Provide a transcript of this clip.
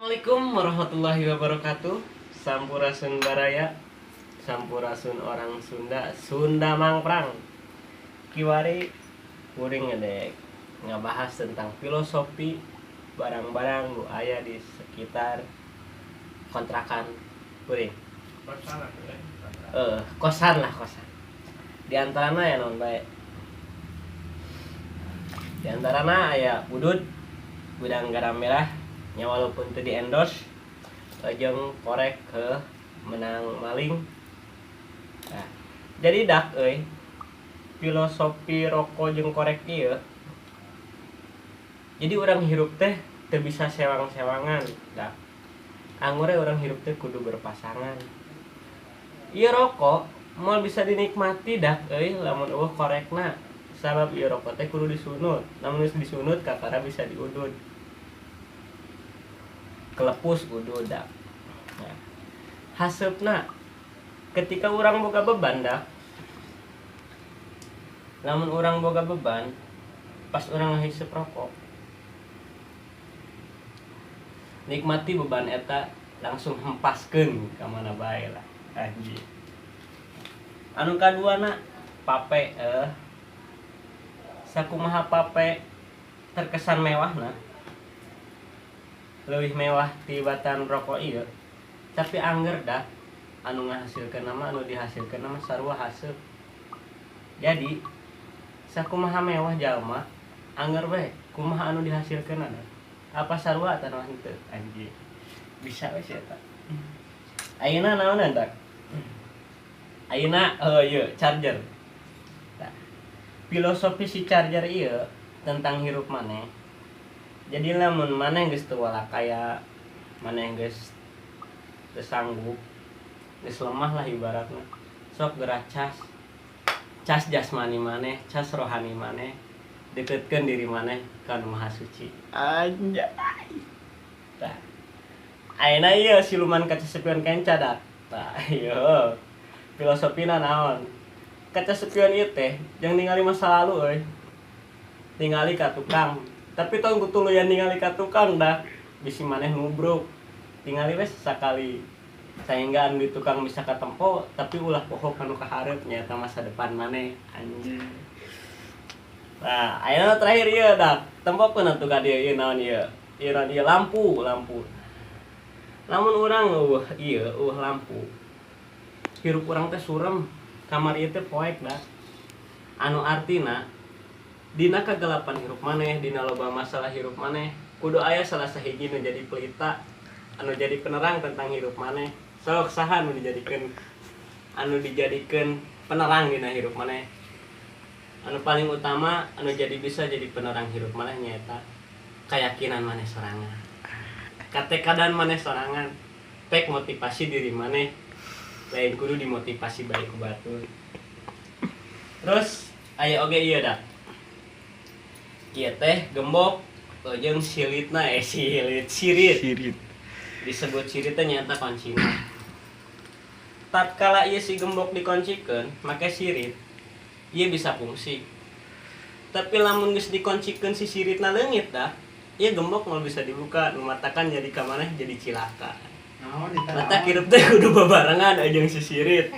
Assalamualaikum warahmatullahi wabarakatuh. Sampurasun baraya, sampurasun orang Sunda, Sunda mangprang. Kiwari kuring ngedek ngabahas tentang filosofi barang-barang nu aya di sekitar kontrakan kuring. Kosan lah kosan. Di antarana ya non bae. Di antarana aya udud, gudang garam merah, nya walaupun teu di endorse jeung korek ke menang maling. Nah, jadi dak euy filosofi rokok jeung korek ieu. Jadi orang hirup teh teu bisa sewang-sewangan dak. Angure orang hirup teh kudu berpasangan. Ieu rokok moal bisa dinikmati dak euy lamun eueuh korekna. Sabab ieu rokok teh kudu disunut. Lamun geus disunut kakara bisa diudud. Kelepus udud dak. Nah, haseupna ketika urang boga beban dak. Lamun urang boga beban pas urang ngahiseup rokok. Nikmati beban eta langsung hempaskeun ka mana bae lah. Anjing. Anu kaduana pape sakumaha pape terkesan mewahna. Leuwih mewah tibatan rokok ieu. Tapi angger dah anu ngahasilkeun nama anu dihasilkeun nama sarua haseup. Jadi sakumaha mewah jalma angger we kumaha anu dihasilkeun ada. Apa sarua atawa henteu anjing. Bisa we eta. Ayeuna naonan tak? Ayeuna ieu charger. Nah, filosofi si charger ieu tentang hirup maneh. Jadi lamun maneh geus teu walakaya, maneh geus teu sanggup, geus lemah lah ibaratna. Sok geura cas jasmani maneh, cas rohani maneh, deketkeun diri maneh ka Nu Maha Suci. Anjay. Tah. Ayeuna ieu siluman kaca sepieun kenca dak. Tah, ieu filosofina naon? Kaca sepieun ieu teh jeung ningali masa lalu euy. Ningali ka tukang. Tapi tong kutuluyan ningali ka tukang dah bisi maneh nubruk. Tingali we sakali. Saengga anu di tukang bisa katempo tapi ulah poho kanu kaharep nya eta masa depan maneh anjing. Nah, ayeuna terakhir ieu dah. Tempokeun atuh ka dieu ieu naon ieu? Ieu naon ieu lampu. Lamun urang eueuh lampu. Hirup urang teh surem. Kamar ieu teh poek dah. Anu artina dina kagelapan hirup maneh, dina loba masalah hirup maneh, kudu aya salah sahiji nu jadi pelita, anu jadi penerang tentang hirup maneh. Sok saha anu dijadikeun penerang dina hirup maneh. Anu paling utama anu bisa jadi penerang hirup maneh nyaeta keyakinan maneh sorangan. Katekadan maneh sorangan, pek motivasi diri maneh. Lain kudu dimotivasi bae ku batur. Terus aya oge ieu dah. Ieu teh gembok jeung silitna sirit. Disebut sirit teh nyaeta kuncina. Tatkala ieu si gembok dikuncikeun make sirit, ieu bisa fungsi. Tapi lamun geus dikuncikeun si siritna leungit dah, ieu gembok moal bisa dibuka, nu matakan jadi ka maneh jadi cilaka. Mata kirup teh kudu babarengan jeung si sirit.